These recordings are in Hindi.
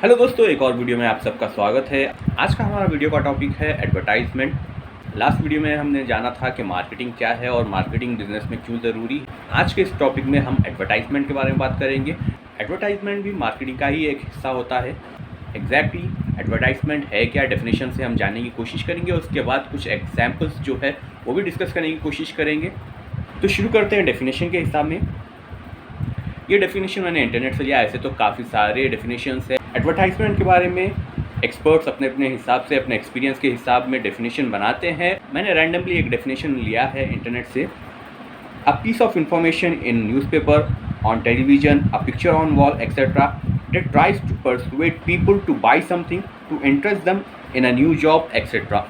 हेलो दोस्तों, एक और वीडियो में आप सबका स्वागत है। आज का हमारा वीडियो का टॉपिक है एडवर्टाइजमेंट। लास्ट वीडियो में हमने जाना था कि मार्केटिंग क्या है और मार्केटिंग बिजनेस में क्यों ज़रूरी है। आज के इस टॉपिक में हम एडवर्टाइजमेंट के बारे में बात करेंगे। एडवर्टाइजमेंट भी मार्केटिंग का ही एक हिस्सा होता है। एग्जैक्टली एडवर्टाइजमेंट है क्या, डेफिनेशन से हम जानने की कोशिश करेंगे। उसके बाद कुछ एग्जाम्पल्स जो है वो भी डिस्कस करने की कोशिश करेंगे। तो शुरू करते हैं डेफिनेशन के हिसाब में। ये डेफिनेशन मैंने इंटरनेट से लिया, ऐसे तो काफ़ी सारे डेफिनेशंस है। एडवर्टाइजमेंट के बारे में एक्सपर्ट्स अपने अपने हिसाब से, अपने एक्सपीरियंस के हिसाब में डेफिनेशन बनाते हैं। मैंने रैंडमली एक डेफिनेशन लिया है इंटरनेट से। A piece of information in newspaper, on television, a picture on wall etcetera that tries to persuade people to buy something, to interest them in a new job etc.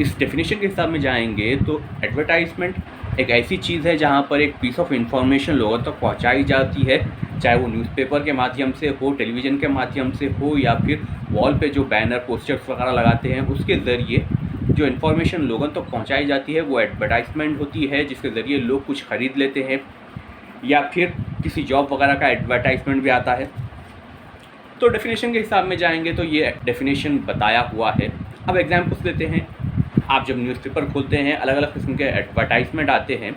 इस डेफिनेशन के हिसाब में जाएंगे तो एडवर्टाइजमेंट एक ऐसी चीज़ है जहाँ पर एक पीस ऑफ इंफॉर्मेशन लोगों तक पहुँचाई जाती है, चाहे वो न्यूज़पेपर के माध्यम से हो, टेलीविज़न के माध्यम से हो, या फिर वॉल पे जो बैनर पोस्टर्स वगैरह लगाते हैं उसके ज़रिए जो इन्फॉर्मेशन लोगों तक पहुँचाई जाती है वो एडवर्टाइजमेंट होती है, जिसके ज़रिए लोग कुछ ख़रीद लेते हैं या फिर किसी जॉब वगैरह का एडवर्टाइजमेंट भी आता है। तो डेफिनेशन के हिसाब में जाएंगे तो ये डेफिनेशन बताया हुआ है। अब एग्जांपल्स लेते हैं। आप जब न्यूज़पेपर खोलते हैं, अलग अलग किस्म के एडवर्टाइजमेंट आते हैं।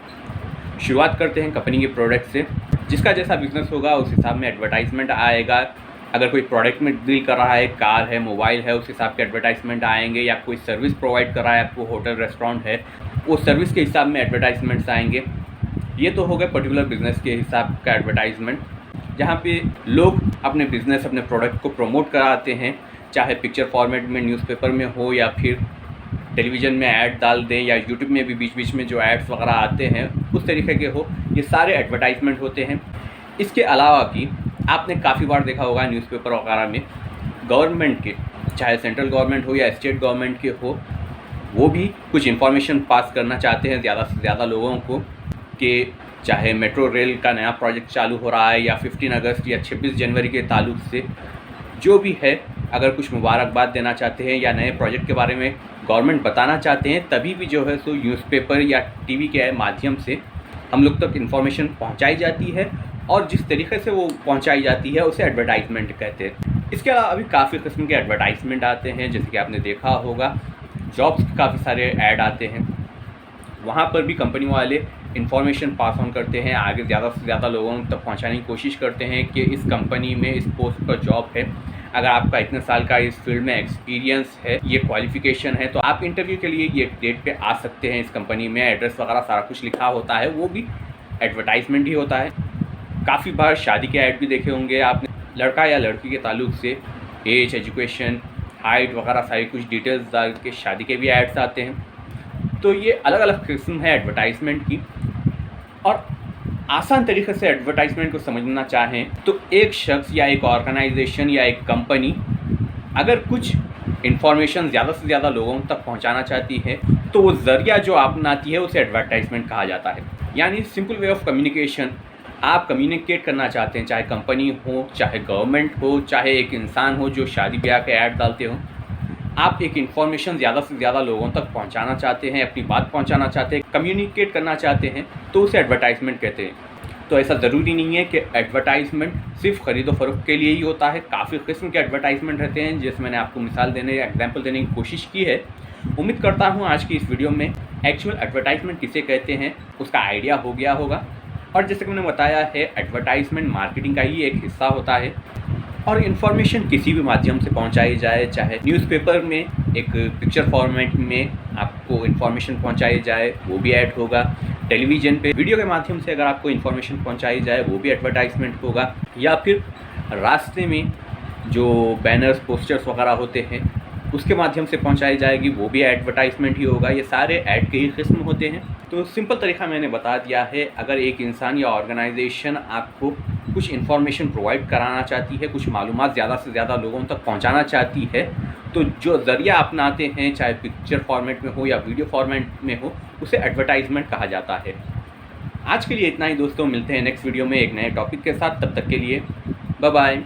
शुरुआत करते हैं कंपनी के प्रोडक्ट से। जिसका जैसा बिजनेस होगा उस हिसाब में एडवर्टाइजमेंट आएगा। अगर कोई प्रोडक्ट में डील कर रहा है, कार है, मोबाइल है, उस हिसाब के एडवर्टाइजमेंट आएंगे। या कोई सर्विस प्रोवाइड कर रहा है आपको, होटल रेस्टोरेंट है, वो सर्विस के हिसाब में एडवर्टाइजमेंट्स आएंगे। ये तो हो गए पर्टिकुलर बिजनेस के हिसाब का एडवर्टाइजमेंट, जहाँ पे लोग अपने बिज़नेस, अपने प्रोडक्ट को प्रमोट कराते हैं, चाहे पिक्चर फॉर्मेट में न्यूज़पेपर में हो या फिर टेलीविज़न में ऐड डाल दें, या यूट्यूब में भी बीच बीच में जो एड्स वगैरह आते हैं उस तरीके के हो। ये सारे एडवर्टाइजमेंट होते हैं। इसके अलावा भी आपने काफ़ी बार देखा होगा न्यूज़पेपर वगैरह में गवर्नमेंट के, चाहे सेंट्रल गवर्नमेंट हो या स्टेट गवर्नमेंट के हो, वो भी कुछ इन्फॉर्मेशन पास करना चाहते हैं ज़्यादा से ज़्यादा लोगों को, कि चाहे मेट्रो रेल का नया प्रोजेक्ट चालू हो रहा है या 15 अगस्त या 26 जनवरी के ताल्लुक से जो भी है, अगर कुछ मुबारकबाद देना चाहते हैं या नए प्रोजेक्ट के बारे में गवर्नमेंट बताना चाहते हैं, तभी भी जो है सो न्यूज़पेपर या टीवी के माध्यम से हम लोग तक इन्फॉर्मेशन पहुंचाई जाती है। और जिस तरीके से वो पहुंचाई जाती है उसे एडवर्टाइजमेंट कहते हैं। इसके अलावा अभी काफ़ी किस्म के एडवर्टाइजमेंट आते हैं, जैसे कि आपने देखा होगा जॉब्स के काफ़ी सारे ऐड आते हैं। वहाँ पर भी कंपनी वाले इन्फॉर्मेशन पास ऑन करते हैं, आगे ज़्यादा से ज़्यादा लोगों तक पहुँचाने की कोशिश करते हैं कि इस कंपनी में इस पोस्ट पर जॉब है, अगर आपका इतने साल का इस फील्ड में एक्सपीरियंस है, ये क्वालिफ़िकेशन है, तो आप इंटरव्यू के लिए ये डेट पे आ सकते हैं। इस कंपनी में एड्रेस वगैरह सारा कुछ लिखा होता है, वो भी एडवर्टाइजमेंट ही होता है। काफ़ी बार शादी के ऐड भी देखे होंगे आपने, लड़का या लड़की के ताल्लुक से एज, एजुकेशन, हाइट वगैरह सारी कुछ डिटेल्स डाल के शादी के भी ऐड्स आते हैं। तो ये अलग अलग किस्म है एडवर्टाइजमेंट की। और आसान तरीके से एडवर्टाइजमेंट को समझना चाहें तो एक शख्स या एक ऑर्गेनाइजेशन या एक कंपनी अगर कुछ इन्फॉर्मेशन ज़्यादा से ज़्यादा लोगों तक पहुंचाना चाहती है तो वो ज़रिया जो अपनाती है उसे एडवर्टाइजमेंट कहा जाता है। यानी सिंपल वे ऑफ कम्युनिकेशन। आप कम्युनिकेट करना चाहते हैं, चाहे कंपनी हो, चाहे गवर्नमेंट हो, चाहे एक इंसान हो जो शादी ब्याह के ऐड डालते हो, आप एक इन्फॉर्मेशन ज़्यादा से ज़्यादा लोगों तक पहुंचाना चाहते हैं, अपनी बात पहुंचाना चाहते हैं, कम्युनिकेट करना चाहते हैं, तो उसे एडवर्टाइजमेंट कहते हैं। तो ऐसा ज़रूरी नहीं है कि एडवर्टाइजमेंट सिर्फ ख़रीदो फरोख्त के लिए ही होता है। काफ़ी किस्म के एडवर्टाइजमेंट रहते हैं, जैसे मैंने आपको मिसाल देने या एग्जाम्पल देने की कोशिश की है। उम्मीद करता हूँ आज की इस वीडियो में एक्चुअल एडवर्टाइजमेंट किसे कहते हैं उसका आइडिया हो गया होगा। और जैसे कि मैंने बताया है, एडवर्टाइजमेंट मार्केटिंग का ही एक हिस्सा होता है। और इन्फॉर्मेशन किसी भी माध्यम से पहुंचाई जाए, चाहे न्यूज़पेपर में एक पिक्चर फॉर्मेट में आपको इन्फॉर्मेशन पहुंचाई जाए, वो भी ऐड होगा। टेलीविज़न पे वीडियो के माध्यम से अगर आपको इन्फॉर्मेशन पहुंचाई जाए, वो भी एडवर्टाइजमेंट होगा। या फिर रास्ते में जो बैनर्स, पोस्टर्स वगैरह होते हैं उसके माध्यम से पहुंचाई जाएगी, वो भी एडवर्टाइजमेंट ही होगा। ये सारे ऐड के ही किस्म होते हैं। तो सिंपल तरीका मैंने बता दिया है। अगर एक इंसान या ऑर्गेनाइजेशन आपको कुछ इन्फॉर्मेशन प्रोवाइड कराना चाहती है, कुछ मालूमात ज़्यादा से ज़्यादा लोगों तक पहुंचाना चाहती है, तो जो ज़रिया अपनाते हैं, चाहे पिक्चर फॉर्मेट में हो या वीडियो फॉर्मेट में हो, उसे एडवर्टाइजमेंट कहा जाता है। आज के लिए इतना ही दोस्तों, मिलते हैं नेक्स्ट वीडियो में एक नए टॉपिक के साथ। तब तक के लिए बाय बाय।